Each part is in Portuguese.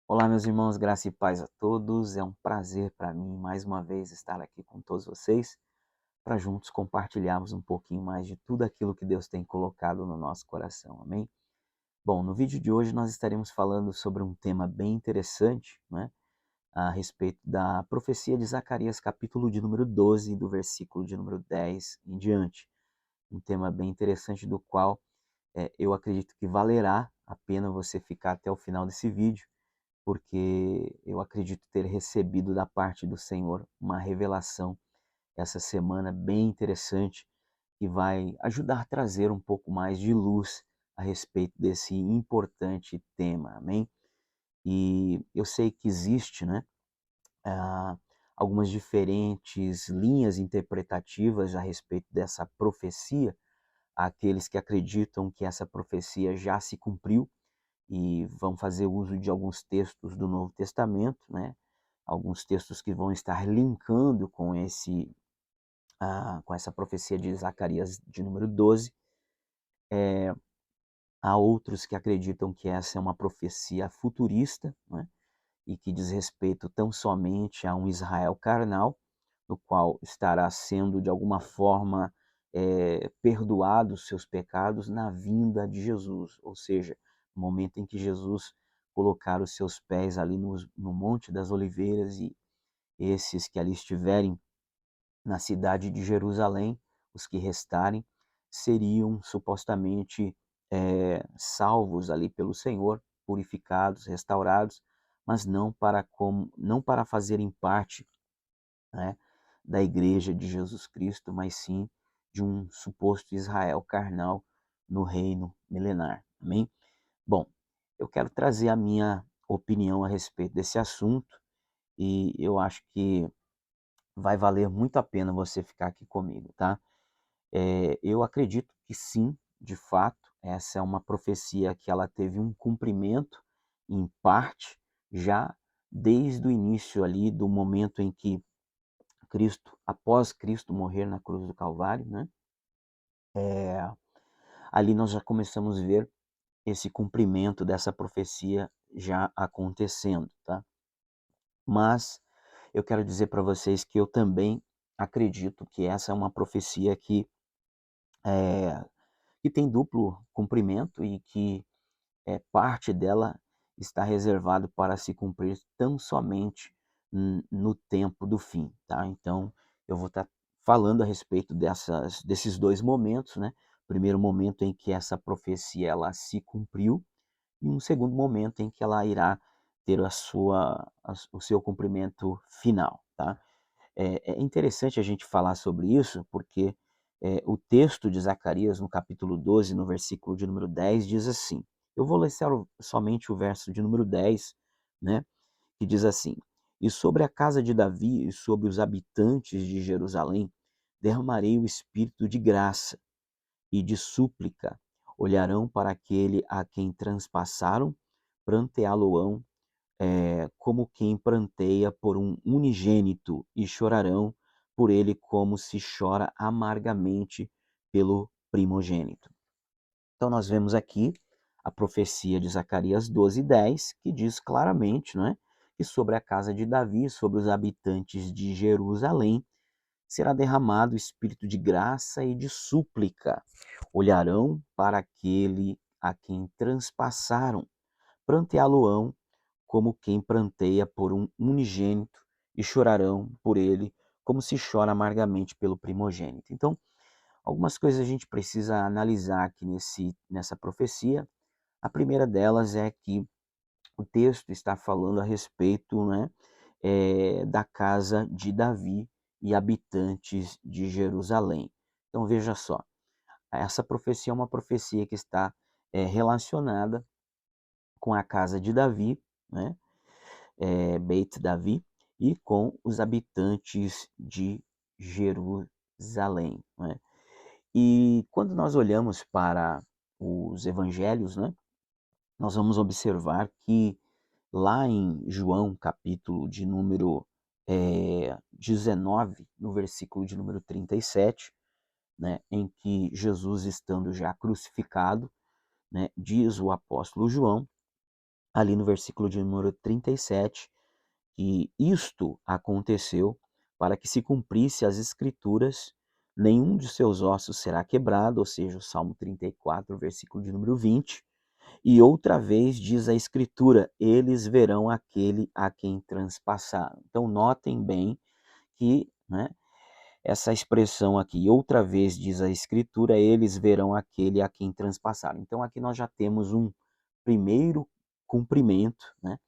Olá, meus irmãos, graça e paz a todos. É um prazer para mim, mais uma vez, estar aqui com todos vocês, para juntos compartilharmos um pouquinho mais de tudo aquilo que Deus tem colocado no nosso coração, amém? Bom, no vídeo de hoje nós estaremos falando sobre um tema bem interessante, né? A respeito da profecia de Zacarias, capítulo de número 12, do versículo de número 10 em diante. Um tema bem interessante do qual eu acredito que valerá a pena você ficar até o final desse vídeo, porque eu acredito ter recebido da parte do Senhor uma revelação essa semana bem interessante, que vai ajudar a trazer um pouco mais de luz a respeito desse importante tema, amém? E eu sei que existe, né, ah, algumas diferentes linhas interpretativas a respeito dessa profecia. Há aqueles que acreditam que essa profecia já se cumpriu e vão fazer uso de alguns textos do Novo Testamento, né? Alguns textos que vão estar linkando com com essa profecia de Zacarias de número 12. Há outros que acreditam que essa é uma profecia futurista, né? E que diz respeito tão somente a um Israel carnal, no qual estará sendo de alguma forma perdoados seus pecados na vinda de Jesus, ou seja, no momento em que Jesus colocar os seus pés ali no Monte das Oliveiras, e esses que ali estiverem na cidade de Jerusalém, os que restarem, seriam supostamente salvos ali pelo Senhor, purificados, restaurados, mas não para fazerem parte, né, da igreja de Jesus Cristo, mas sim de um suposto Israel carnal no reino milenar. Amém? Bom, eu quero trazer a minha opinião a respeito desse assunto e eu acho que vai valer muito a pena você ficar aqui comigo, tá? Eu acredito que sim, de fato, essa é uma profecia que ela teve um cumprimento, em parte, já desde o início ali, do momento em que Cristo, após Cristo morrer na cruz do Calvário, né? Ali nós já começamos a ver esse cumprimento dessa profecia já acontecendo, tá? Mas eu quero dizer para vocês que eu também acredito que essa é uma profecia eh, que tem duplo cumprimento e que parte dela está reservado para se cumprir tão somente no tempo do fim, tá? Então, eu vou estar falando a respeito desses dois momentos, né? Primeiro momento em que essa profecia ela se cumpriu e um segundo momento em que ela irá ter o seu cumprimento final, tá? É interessante a gente falar sobre isso, porque o texto de Zacarias, no capítulo 12, no versículo de número 10, diz assim. Eu vou ler somente o verso de número 10, né, que diz assim: E sobre a casa de Davi e sobre os habitantes de Jerusalém derramarei o espírito de graça e de súplica. Olharão para aquele a quem transpassaram, pranteá-lo-ão como quem pranteia por um unigênito, e chorarão por ele como se chora amargamente pelo primogênito. Então nós vemos aqui a profecia de Zacarias 12:10, que diz claramente, não é, que sobre a casa de Davi, sobre os habitantes de Jerusalém, será derramado o espírito de graça e de súplica. Olharão para aquele a quem transpassaram, pranteá-lo-ão como quem pranteia por um unigênito, e chorarão por ele, como se chora amargamente pelo primogênito. Então, algumas coisas a gente precisa analisar aqui nessa profecia. A primeira delas é que o texto está falando a respeito, né, da casa de Davi e habitantes de Jerusalém. Então, veja só, essa profecia é uma profecia que está relacionada com a casa de Davi, né, Beit Davi, e com os habitantes de Jerusalém, né? E quando nós olhamos para os evangelhos, né, nós vamos observar que lá em João, capítulo de número 19, no versículo de número 37, né, em que Jesus estando já crucificado, né, diz o apóstolo João ali no versículo de número 37, que isto aconteceu para que se cumprisse as escrituras, nenhum de seus ossos será quebrado, ou seja, o Salmo 34, versículo de número 20. E outra vez diz a escritura, eles verão aquele a quem transpassaram. Então notem bem que, né, essa expressão aqui, outra vez diz a escritura, eles verão aquele a quem transpassaram. Então aqui nós já temos um primeiro cumprimento, né,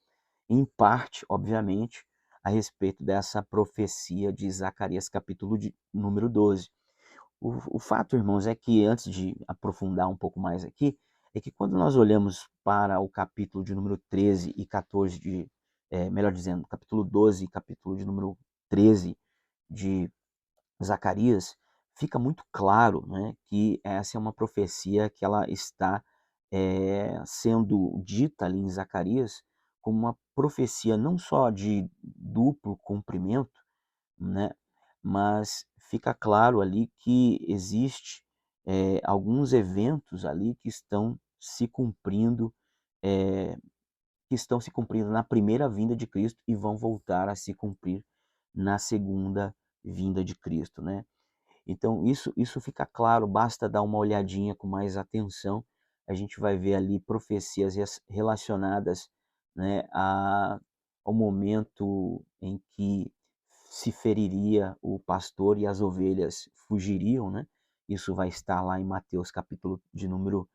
em parte, obviamente, a respeito dessa profecia de Zacarias, capítulo de número 12. O fato, irmãos, é que, antes de aprofundar um pouco mais aqui, é que quando nós olhamos para o capítulo de número 13 e 14 melhor dizendo, capítulo 12 e capítulo de número 13 de Zacarias, fica muito claro, né, que essa é uma profecia que ela está sendo dita ali em Zacarias como uma profecia não só de duplo cumprimento, né, mas fica claro ali que existe alguns eventos ali eh, que estão se cumprindo na primeira vinda de Cristo e vão voltar a se cumprir na segunda vinda de Cristo, né? Então, isso fica claro, basta dar uma olhadinha com mais atenção, a gente vai ver ali profecias relacionadas, né, ao momento em que se feriria o pastor e as ovelhas fugiriam, né? Isso vai estar lá em Mateus capítulo de número,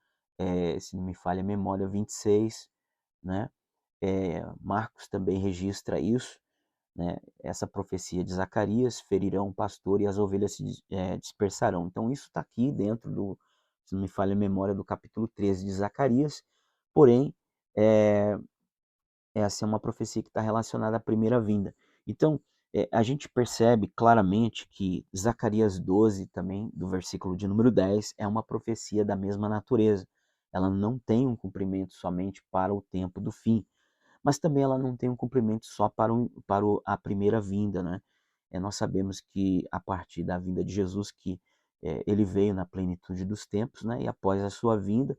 se não me falha a memória, 26, né? Marcos também registra isso, né, essa profecia de Zacarias, ferirão o pastor e as ovelhas se dispersarão. Então isso está aqui dentro do, se não me falha a memória, do capítulo 13 de Zacarias, porém, é, essa é uma profecia que está relacionada à primeira vinda. Então, a gente percebe claramente que Zacarias 12 também, do versículo de número 10, é uma profecia da mesma natureza. Ela não tem um cumprimento somente para o tempo do fim, mas também ela não tem um cumprimento só a primeira vinda, né? Nós sabemos que a partir da vinda de Jesus, que ele veio na plenitude dos tempos, né? E após a sua vinda,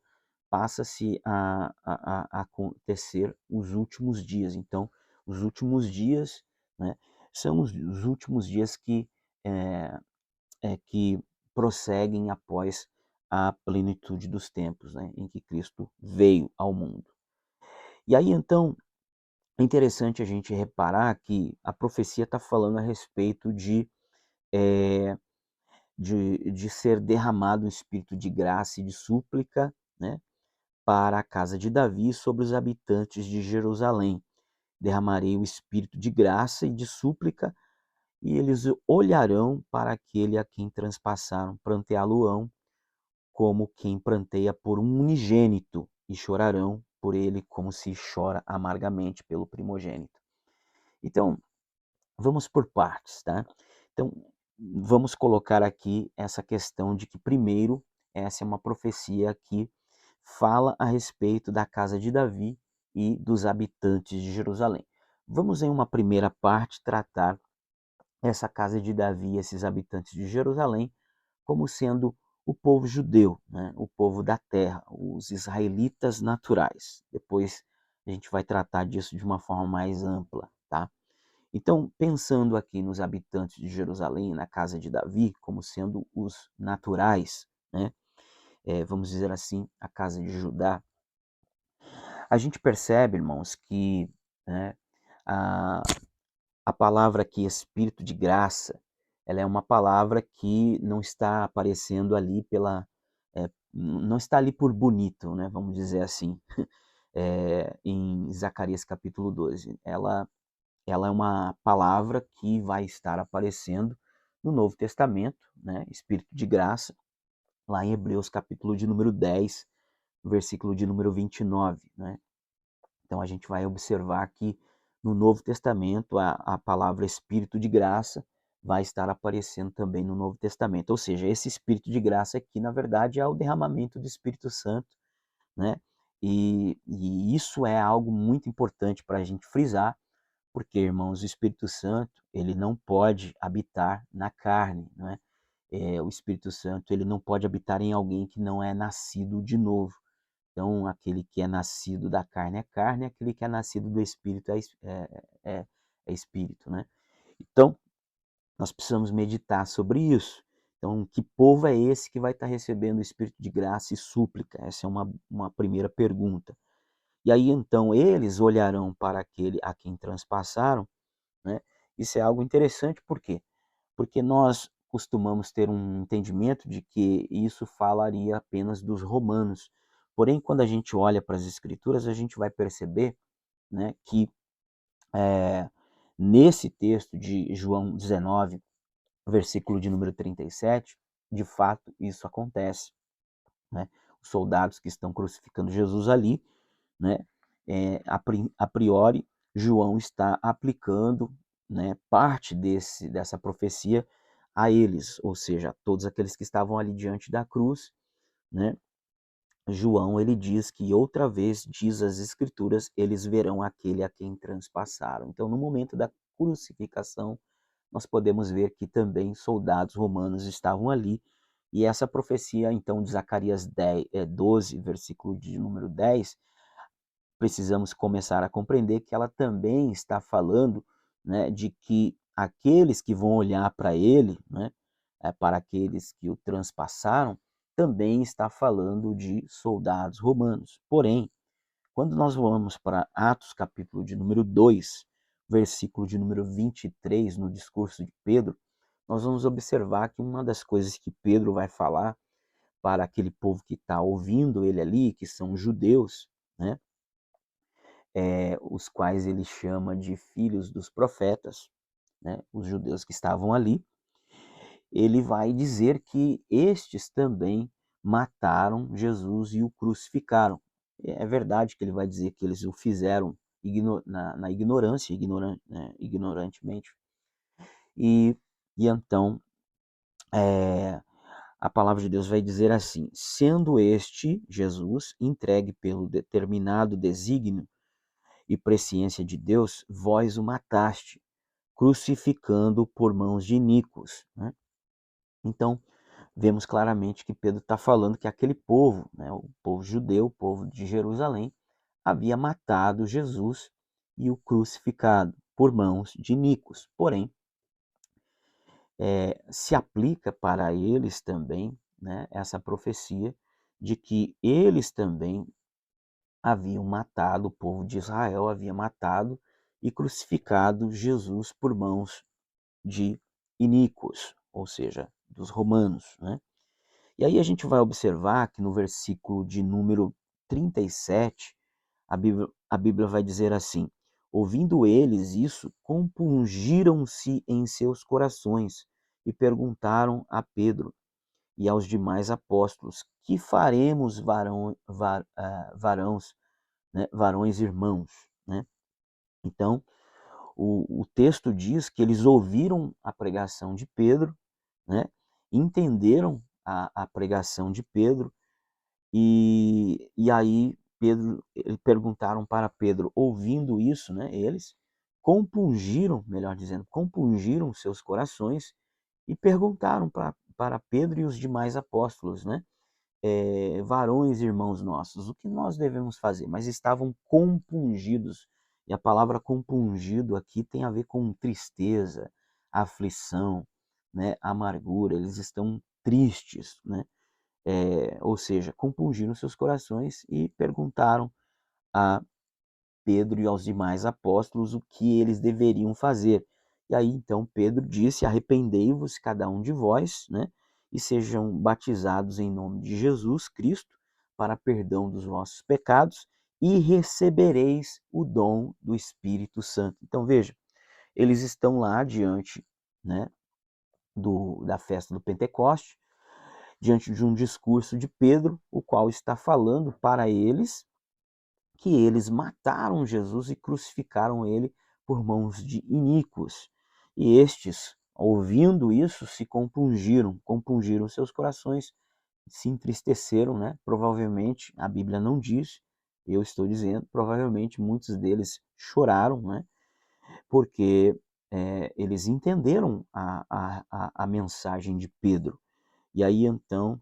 passa-se a acontecer os últimos dias. Então, os últimos dias, né, são os últimos dias é, que prosseguem após a plenitude dos tempos, né, em que Cristo veio ao mundo. E aí, então, é interessante a gente reparar que a profecia está falando a respeito eh, de ser derramado um espírito de graça e de súplica, né, para a casa de Davi sobre os habitantes de Jerusalém. Derramarei o espírito de graça e de súplica, e eles olharão para aquele a quem transpassaram, pranteá-lo-ão como quem pranteia por um unigênito, e chorarão por ele como se chora amargamente pelo primogênito. Então, vamos por partes, tá? Então, vamos colocar aqui essa questão de que, primeiro, essa é uma profecia que fala a respeito da casa de Davi e dos habitantes de Jerusalém. Vamos, em uma primeira parte, tratar essa casa de Davi e esses habitantes de Jerusalém como sendo o povo judeu, né? O povo da terra, os israelitas naturais. Depois a gente vai tratar disso de uma forma mais ampla, tá? Então, pensando aqui nos habitantes de Jerusalém, na casa de Davi, como sendo os naturais, né? Vamos dizer assim, a casa de Judá, a gente percebe, irmãos, que, né, a, a palavra aqui, espírito de graça, ela é uma palavra que não está aparecendo ali não está ali por bonito, né? Vamos dizer assim, em Zacarias capítulo 12. Ela é uma palavra que vai estar aparecendo no Novo Testamento, né? Espírito de graça, lá em Hebreus capítulo de número 10, versículo de número 29, né? Então a gente vai observar que no Novo Testamento a palavra Espírito de graça vai estar aparecendo também no Novo Testamento. Ou seja, esse Espírito de graça aqui, na verdade, é o derramamento do Espírito Santo, né? E isso é algo muito importante para a gente frisar, porque, irmãos, o Espírito Santo, ele não pode habitar na carne, né? O Espírito Santo, ele não pode habitar em alguém que não é nascido de novo. Então, aquele que é nascido da carne é carne, aquele que é nascido do Espírito é espírito, né? Então, nós precisamos meditar sobre isso. Então, que povo é esse que vai estar recebendo o Espírito de graça e súplica? Essa é uma primeira pergunta. E aí, então, eles olharão para aquele a quem transpassaram, né? Isso é algo interessante, por quê? Porque nós costumamos ter um entendimento de que isso falaria apenas dos romanos. Porém, quando a gente olha para as Escrituras, a gente vai perceber, né, que nesse texto de João 19, versículo de número 37, de fato isso acontece, né? Os soldados que estão crucificando Jesus ali, né, a priori, João está aplicando, né, parte dessa profecia a eles, ou seja, a todos aqueles que estavam ali diante da cruz, né? João, ele diz que outra vez, diz as Escrituras, eles verão aquele a quem transpassaram. Então, no momento da crucificação, nós podemos ver que também soldados romanos estavam ali, e essa profecia, então, de Zacarias 12, versículo de número 10, precisamos começar a compreender que ela também está falando, né, de que aqueles que vão olhar para ele, né, para aqueles que o transpassaram, também está falando de soldados romanos. Porém, quando nós vamos para Atos capítulo de número 2, versículo de número 23, no discurso de Pedro, nós vamos observar que uma das coisas que Pedro vai falar para aquele povo que está ouvindo ele ali, que são judeus, né, os quais ele chama de filhos dos profetas, né, os judeus que estavam ali, ele vai dizer que estes também mataram Jesus e o crucificaram. É verdade que ele vai dizer que eles o fizeram na ignorância, ignorantemente. E, e então a palavra de Deus vai dizer assim: sendo este, Jesus, entregue pelo determinado desígnio e presciência de Deus, vós o mataste, crucificando por mãos de iníquos. Né? Então, vemos claramente que Pedro está falando que aquele povo, né, o povo judeu, o povo de Jerusalém, havia matado Jesus e o crucificado por mãos de iníquos. Porém, se aplica para eles também, né, essa profecia de que eles também haviam matado, o povo de Israel havia matado e crucificado Jesus por mãos de iníquos, ou seja, dos romanos, né? E aí a gente vai observar que no versículo de número 37, a Bíblia vai dizer assim: ouvindo eles isso, compungiram-se em seus corações e perguntaram a Pedro e aos demais apóstolos: que faremos, varões irmãos? Né? Então, o texto diz que eles ouviram a pregação de Pedro, né? Entenderam a pregação de Pedro, e aí perguntaram para Pedro, ouvindo isso, né, eles compungiram, melhor dizendo, compungiram seus corações e perguntaram para Pedro e os demais apóstolos, né, varões irmãos nossos, o que nós devemos fazer? Mas estavam compungidos, e a palavra compungido aqui tem a ver com tristeza, aflição, né, amargura, eles estão tristes, né? Ou seja, compungiram seus corações e perguntaram a Pedro e aos demais apóstolos o que eles deveriam fazer. E aí então Pedro disse: arrependei-vos cada um de vós, né, e sejam batizados em nome de Jesus Cristo para perdão dos vossos pecados e recebereis o dom do Espírito Santo. Então veja, eles estão lá diante, né, da festa do Pentecoste, diante de um discurso de Pedro, o qual está falando para eles que eles mataram Jesus e crucificaram ele por mãos de iníquos. E estes, ouvindo isso, se compungiram seus corações, se entristeceram, né? Provavelmente, a Bíblia não diz, eu estou dizendo, provavelmente muitos deles choraram, né? Porque eles entenderam a mensagem de Pedro. E aí então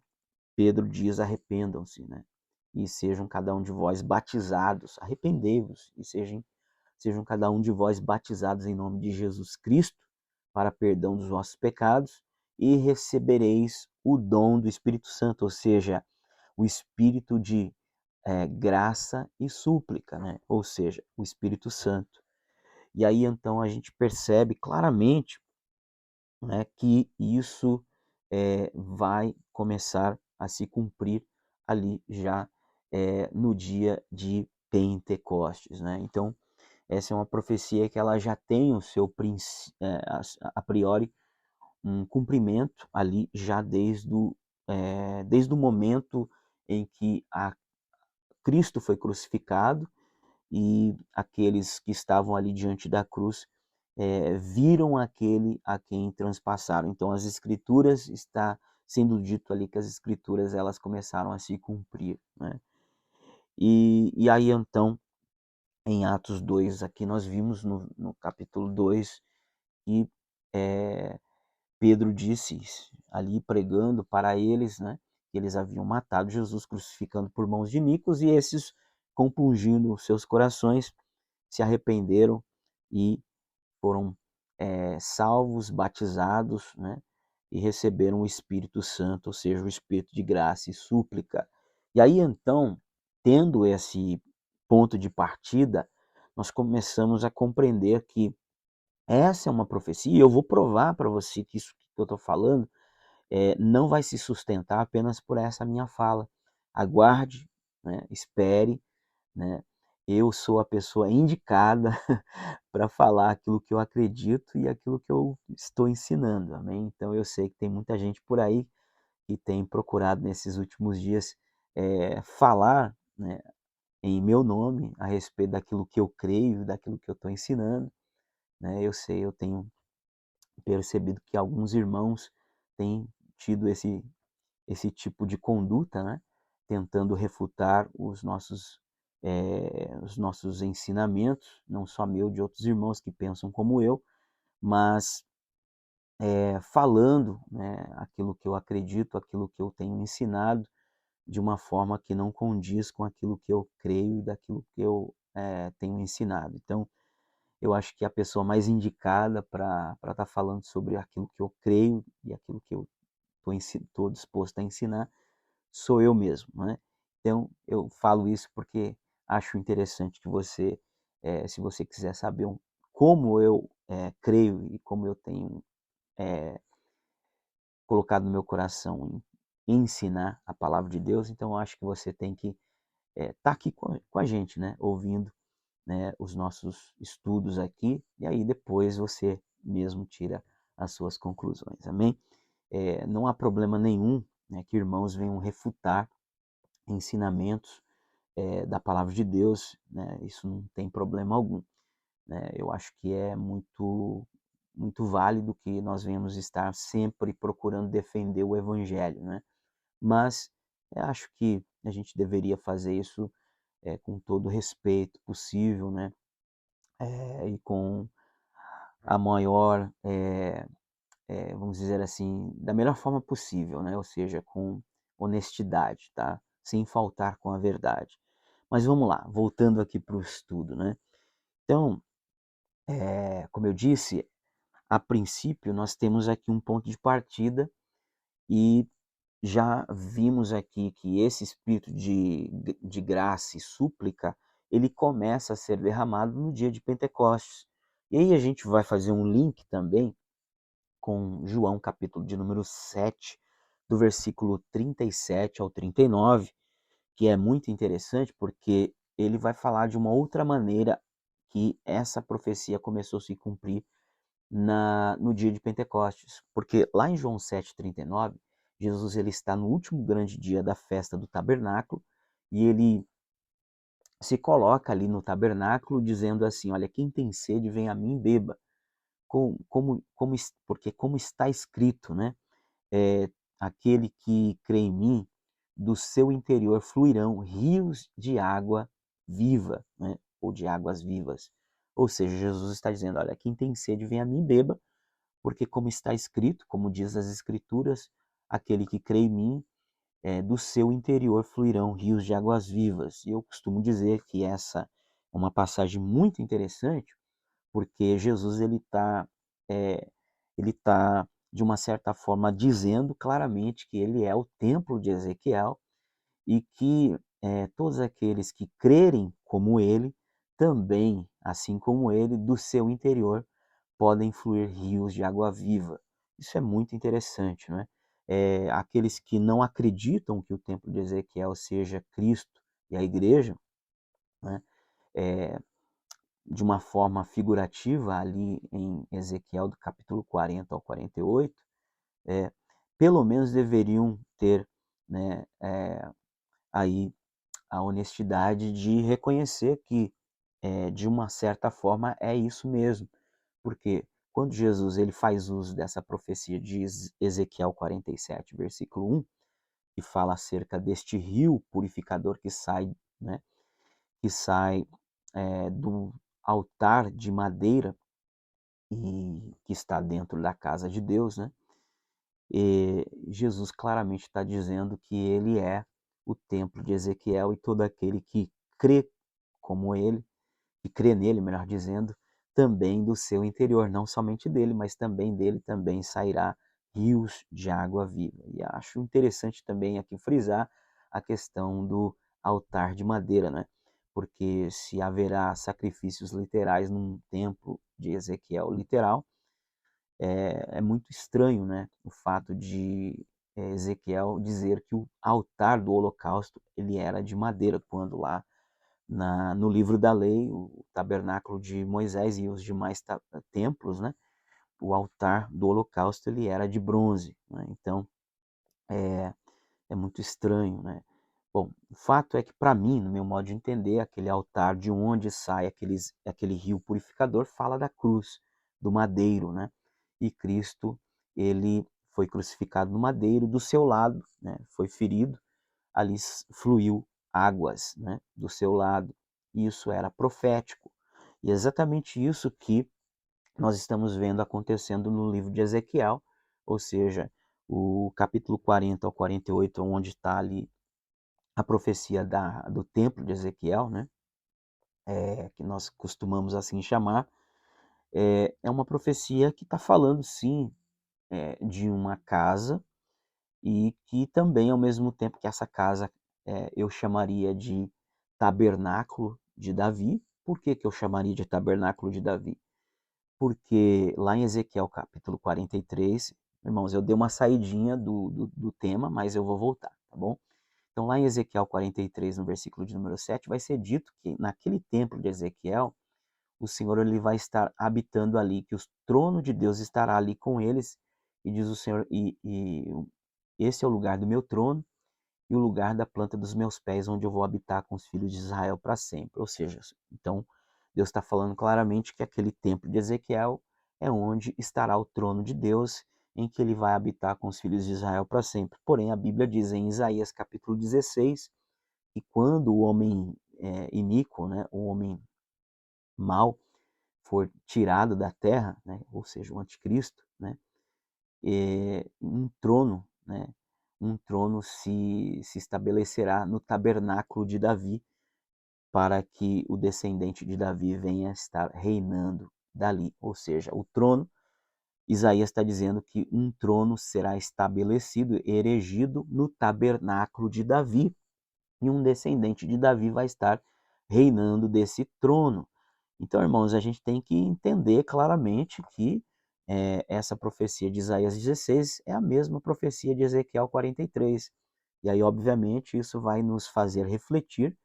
Pedro diz: arrependam-se, né? e sejam cada um de vós batizados, arrependei-vos e sejam cada um de vós batizados em nome de Jesus Cristo para perdão dos vossos pecados e recebereis o dom do Espírito Santo, ou seja, o espírito de graça e súplica, né? Ou seja, o Espírito Santo. E aí então a gente percebe claramente, né, que isso vai começar a se cumprir ali já no dia de Pentecostes, né? Então essa é uma profecia que ela já tem o seu a priori um cumprimento ali já desde o momento em que Cristo foi crucificado e aqueles que estavam ali diante da cruz viram aquele a quem transpassaram. Então as escrituras, está sendo dito ali que as escrituras elas começaram a se cumprir, né? E aí então em Atos 2 aqui nós vimos no capítulo 2 que Pedro disse ali pregando para eles, né, que eles haviam matado Jesus crucificando por mãos de iníquos, e esses, compungindo os seus corações, se arrependeram e foram salvos, batizados, né, e receberam o Espírito Santo, ou seja, o Espírito de graça e súplica. E aí então, tendo esse ponto de partida, nós começamos a compreender que essa é uma profecia, e eu vou provar para você que isso que eu estou falando não vai se sustentar apenas por essa minha fala. Aguarde, né, espere, né? Eu sou a pessoa indicada para falar aquilo que eu acredito e aquilo que eu estou ensinando, amém? Então eu sei que tem muita gente por aí que tem procurado nesses últimos dias falar, né, em meu nome a respeito daquilo que eu creio, daquilo que eu estou ensinando, né? Eu sei, eu tenho percebido que alguns irmãos têm tido esse tipo de conduta, né? Tentando refutar os nossos ensinamentos, não só meu, de outros irmãos que pensam como eu, mas falando, né, aquilo que eu acredito, aquilo que eu tenho ensinado, de uma forma que não condiz com aquilo que eu creio e daquilo que eu tenho ensinado. Então, eu acho que a pessoa mais indicada para estar falando sobre aquilo que eu creio e aquilo que eu estou disposto a ensinar sou eu mesmo, né? Então, eu falo isso porque acho interessante que você, se você quiser saber como eu creio e como eu tenho colocado no meu coração em ensinar a palavra de Deus, então eu acho que você tem que estar aqui com a gente, né? Ouvindo, né, os nossos estudos aqui, e aí depois você mesmo tira as suas conclusões, amém? Não há problema nenhum, né, que irmãos venham refutar ensinamentos da palavra de Deus, né? Isso não tem problema algum, né? Eu acho que é muito válido que nós venhamos estar sempre procurando defender o evangelho, né? Mas eu acho que a gente deveria fazer isso com todo o respeito possível, né? E com a maior, vamos dizer assim, da melhor forma possível, né? Ou seja, com honestidade, tá? Sem faltar com a verdade. Mas vamos lá, voltando aqui para o estudo, né? Então, como eu disse, a princípio nós temos aqui um ponto de partida e já vimos aqui que esse espírito de graça e súplica, ele começa a ser derramado no dia de Pentecostes. E aí a gente vai fazer um link também com João, capítulo de número 7, do versículo 37 ao 39, que é muito interessante porque ele vai falar de uma outra maneira que essa profecia começou a se cumprir no dia de Pentecostes. Porque lá em João 7,39, Jesus ele está no último grande dia da festa do tabernáculo e ele se coloca ali no tabernáculo dizendo assim: olha, quem tem sede, vem a mim e beba. Porque como está escrito, né? Aquele que crê em mim, do seu interior fluirão rios de água viva, né? Ou de águas vivas. Ou seja, Jesus está dizendo: olha, quem tem sede, vem a mim e beba, porque como está escrito, como diz as Escrituras, aquele que crê em mim, do seu interior fluirão rios de águas vivas. E eu costumo dizer que essa é uma passagem muito interessante, porque Jesus ele tá de uma certa forma dizendo claramente que ele é o templo de Ezequiel e que todos aqueles que crerem como ele, também, assim como ele, do seu interior podem fluir rios de água viva. Isso é muito interessante, não é? Aqueles que não acreditam que o templo de Ezequiel seja Cristo e a igreja, né? É, de uma forma figurativa, ali em Ezequiel, do capítulo 40 ao 48, é, pelo menos deveriam ter, né, aí a honestidade de reconhecer que, de uma certa forma, é isso mesmo. Porque quando Jesus ele faz uso dessa profecia de Ezequiel 47, versículo 1, que fala acerca deste rio purificador que sai, né, do altar de madeira e que está dentro da casa de Deus, né? E Jesus claramente está dizendo que ele é o templo de Ezequiel e todo aquele que crê como ele, que crê nele, melhor dizendo, também do seu interior, não somente dele, mas também dele também sairá rios de água viva. E acho interessante também aqui frisar a questão do altar de madeira, né? Porque se haverá sacrifícios literais num templo de Ezequiel literal, é muito estranho, né? O fato de Ezequiel dizer que o altar do holocausto ele era de madeira, quando lá no livro da lei, o tabernáculo de Moisés e os demais templos, né, o altar do holocausto ele era de bronze, né? Então é, é muito estranho, né? Bom, o fato é que para mim, no meu modo de entender, aquele altar de onde sai aquele rio purificador fala da cruz, do madeiro, né? E Cristo, ele foi crucificado no madeiro, do seu lado, né, foi ferido, ali fluiu águas, né, do seu lado. Isso era profético. E é exatamente isso que nós estamos vendo acontecendo no livro de Ezequiel, ou seja, o capítulo 40 ao 48, onde está ali a profecia do templo de Ezequiel, né, que nós costumamos assim chamar, é uma profecia que está falando sim de uma casa e que também, ao mesmo tempo que essa casa eu chamaria de tabernáculo de Davi. Por que, que eu chamaria de tabernáculo de Davi? Porque lá em Ezequiel capítulo 43, irmãos, eu dei uma saidinha do tema, mas eu vou voltar, tá bom? Então lá em Ezequiel 43, no versículo de número 7, vai ser dito que naquele templo de Ezequiel, o Senhor ele vai estar habitando ali, que o trono de Deus estará ali com eles, e diz o Senhor, e esse é o lugar do meu trono e o lugar da planta dos meus pés, onde eu vou habitar com os filhos de Israel para sempre. Ou seja, então Deus está falando claramente que aquele templo de Ezequiel é onde estará o trono de Deus, em que ele vai habitar com os filhos de Israel para sempre. Porém, a Bíblia diz em Isaías capítulo 16 que quando o homem iníquo, né, o homem mau, for tirado da terra, né, ou seja, o anticristo, né, um trono, né, um trono se estabelecerá no tabernáculo de Davi, para que o descendente de Davi venha estar reinando dali. Ou seja, o trono, Isaías está dizendo que um trono será estabelecido, erigido no tabernáculo de Davi, e um descendente de Davi vai estar reinando desse trono. Então, irmãos, a gente tem que entender claramente que essa profecia de Isaías 16 é a mesma profecia de Ezequiel 43. E aí, obviamente, isso vai nos fazer refletir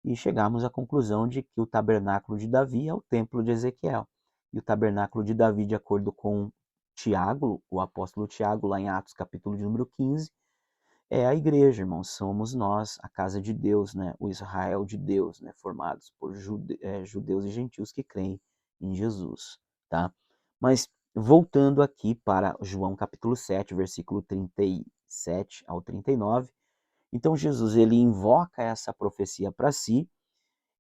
e chegarmos à conclusão de que o tabernáculo de Davi é o templo de Ezequiel. E o tabernáculo de Davi, de acordo com Tiago, o apóstolo Tiago, lá em Atos capítulo de número 15, é a igreja, irmãos. Somos nós, a casa de Deus, né? O Israel de Deus, né? Formados por judeus e gentios que creem em Jesus, tá? Mas voltando aqui para João capítulo 7, versículo 37 ao 39, então Jesus ele invoca essa profecia para si,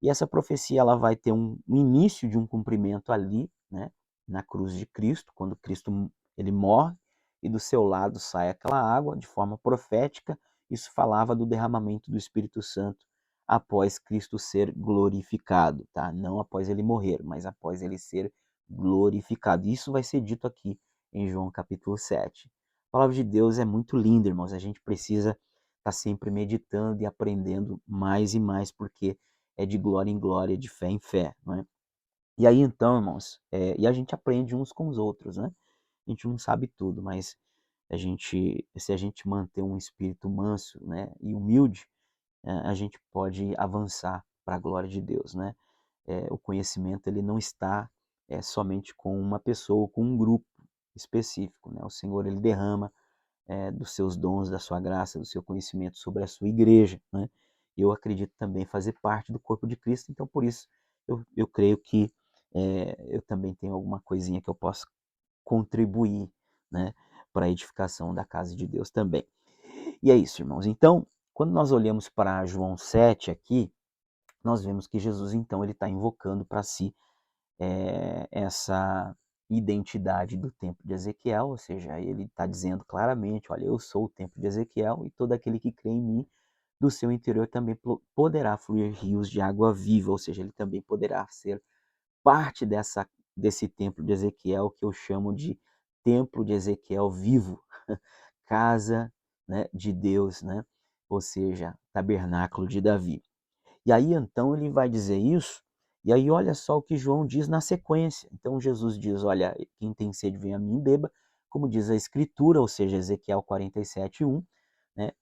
e essa profecia ela vai ter um início de um cumprimento ali, né, na cruz de Cristo, quando Cristo ele morre e do seu lado sai aquela água de forma profética, isso falava do derramamento do Espírito Santo após Cristo ser glorificado, tá? Não após ele morrer, mas após ele ser glorificado. Isso vai ser dito aqui em João capítulo 7. A palavra de Deus é muito linda, irmãos. A gente precisa estar sempre meditando e aprendendo mais e mais, porque é de glória em glória, de fé em fé, não é? E aí então, irmãos, e a gente aprende uns com os outros, né? A gente não sabe tudo, mas se a gente manter um espírito manso, né, e humilde, a gente pode avançar para a glória de Deus, né? O conhecimento ele não está somente com uma pessoa, com um grupo específico, né? O Senhor ele derrama dos seus dons, da sua graça, do seu conhecimento sobre a sua igreja, né? Eu acredito também fazer parte do corpo de Cristo, então por isso eu creio que eu também tenho alguma coisinha que eu posso contribuir, né, para a edificação da casa de Deus também. E é isso, irmãos. Então, quando nós olhamos para João 7 aqui, nós vemos que Jesus, então, ele está invocando para si essa identidade do templo de Ezequiel, ou seja, ele está dizendo claramente, olha, eu sou o templo de Ezequiel e todo aquele que crê em mim, do seu interior também poderá fluir rios de água viva, ou seja, ele também poderá ser parte desse templo de Ezequiel, que eu chamo de templo de Ezequiel vivo, casa, né, de Deus, né? Ou seja, tabernáculo de Davi. E aí então ele vai dizer isso, e aí olha só o que João diz na sequência. Então Jesus diz, olha, quem tem sede vem a mim e beba, como diz a Escritura, ou seja, Ezequiel 47:1, né?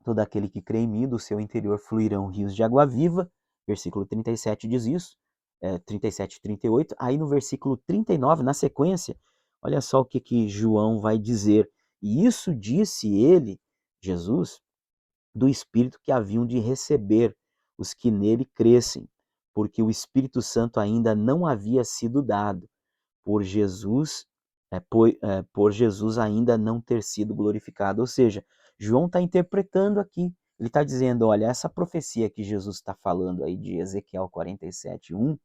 Todo aquele que crê em mim, do seu interior fluirão rios de água viva. Versículo 37 diz isso, 37 e 38. Aí no versículo 39, na sequência, olha só o que João vai dizer. E isso disse ele, Jesus, do Espírito que haviam de receber os que nele crescem, porque o Espírito Santo ainda não havia sido dado, por Jesus, por Jesus ainda não ter sido glorificado. Ou seja, João está interpretando aqui. Ele está dizendo, olha, essa profecia que Jesus está falando aí de Ezequiel 47:1,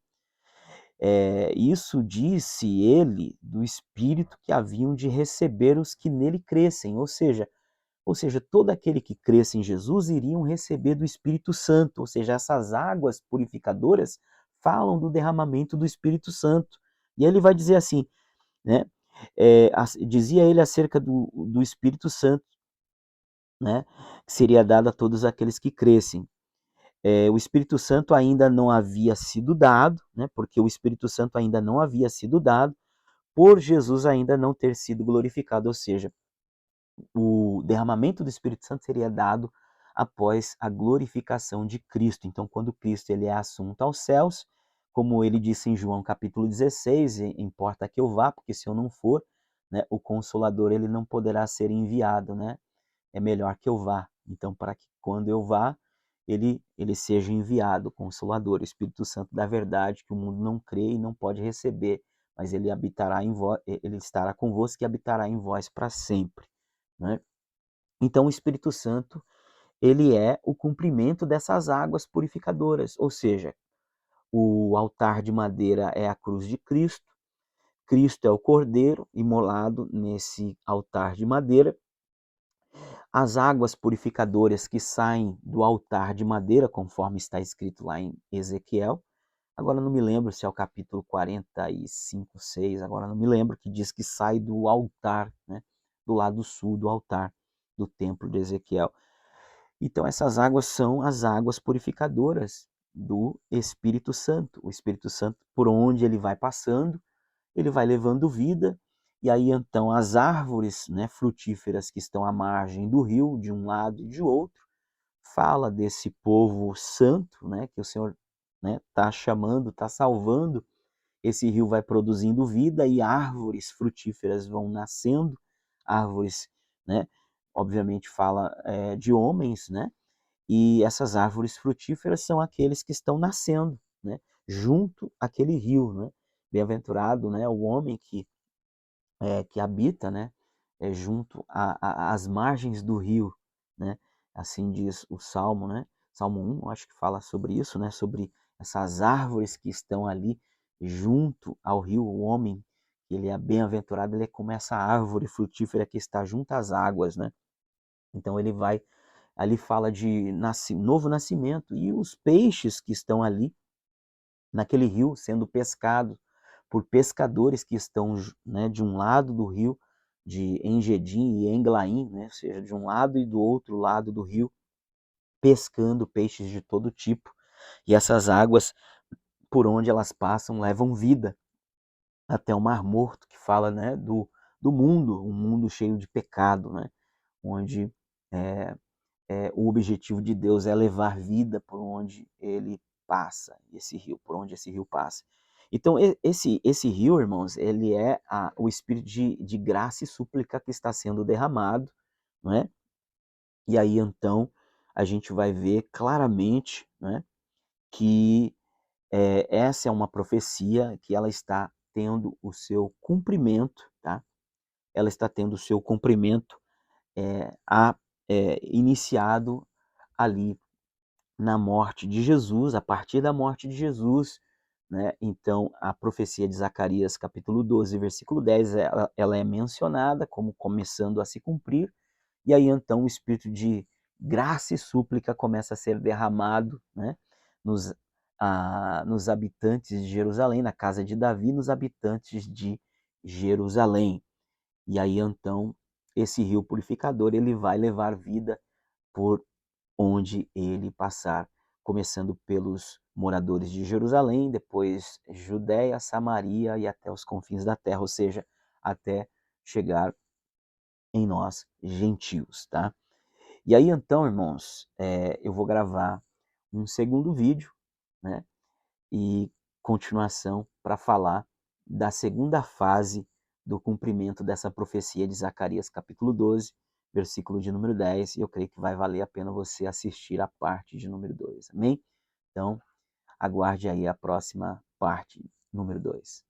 isso disse ele do Espírito que haviam de receber os que nele crescem. Ou seja, todo aquele que cresce em Jesus iriam receber do Espírito Santo. Ou seja, essas águas purificadoras falam do derramamento do Espírito Santo. E aí ele vai dizer assim, né? Dizia ele acerca do Espírito Santo, né? Que seria dado a todos aqueles que crescem. O Espírito Santo ainda não havia sido dado, né? Porque o Espírito Santo ainda não havia sido dado, por Jesus ainda não ter sido glorificado. Ou seja, o derramamento do Espírito Santo seria dado após a glorificação de Cristo. Então, quando Cristo ele é assunto aos céus, como ele disse em João capítulo 16, importa que eu vá, porque se eu não for, né, o Consolador ele não poderá ser enviado, né? É melhor que eu vá. Então, para que quando eu vá, ele seja enviado, o Consolador, o Espírito Santo da verdade, que o mundo não crê e não pode receber, mas ele habitará em vós, ele estará convosco e habitará em vós para sempre, né? Então, o Espírito Santo ele é o cumprimento dessas águas purificadoras, ou seja, o altar de madeira é a cruz de Cristo, Cristo é o cordeiro imolado nesse altar de madeira. As águas purificadoras que saem do altar de madeira, conforme está escrito lá em Ezequiel, agora não me lembro se é o capítulo 45, 6, agora não me lembro, que diz que sai do altar, né, do lado sul do altar do templo de Ezequiel. Então essas águas são as águas purificadoras do Espírito Santo. O Espírito Santo, por onde ele vai passando, ele vai levando vida, e aí então as árvores, né, frutíferas que estão à margem do rio, de um lado e de outro, fala desse povo santo, né, que o Senhor está chamando, está salvando. Esse rio vai produzindo vida e árvores frutíferas vão nascendo, árvores, né, obviamente fala de homens, né, e essas árvores frutíferas são aqueles que estão nascendo, né, junto àquele rio, né. Bem-aventurado, né, o homem que habita, né, junto às margens do rio, né, assim diz o Salmo, né, Salmo 1, acho que fala sobre isso, né, sobre essas árvores que estão ali junto ao rio. O homem, ele é bem-aventurado, ele é como essa árvore frutífera que está junto às águas, né, então ele vai ali fala de novo nascimento, e os peixes que estão ali naquele rio sendo pescados por pescadores que estão, né, de um lado do rio, de Engedim e Englaim, né, ou seja, de um lado e do outro lado do rio, pescando peixes de todo tipo. E essas águas, por onde elas passam, levam vida até o Mar Morto, que fala, né, do mundo, um mundo cheio de pecado, né, onde é, o objetivo de Deus é levar vida por onde ele passa, esse rio, por onde esse rio passa. Então, esse rio, irmãos, ele é o espírito de graça e súplica que está sendo derramado, não é? E aí, então, a gente vai ver claramente, né, que essa é uma profecia que ela está tendo o seu cumprimento, tá? Ela está tendo o seu cumprimento iniciado ali na morte de Jesus, a partir da morte de Jesus, né? Então, a profecia de Zacarias, capítulo 12, versículo 10, ela é mencionada como começando a se cumprir, e aí então o espírito de graça e súplica começa a ser derramado, né? nos habitantes de Jerusalém, na casa de Davi, nos habitantes de Jerusalém. E aí então esse rio purificador ele vai levar vida por onde ele passar, começando pelos moradores de Jerusalém, depois Judéia, Samaria e até os confins da terra, ou seja, até chegar em nós, gentios, tá? E aí então, irmãos, eu vou gravar um segundo vídeo, né? E continuação para falar da segunda fase do cumprimento dessa profecia de Zacarias, capítulo 12, versículo de número 10, e eu creio que vai valer a pena você assistir a parte de número 2, amém? Então, aguarde aí a próxima parte, número 2.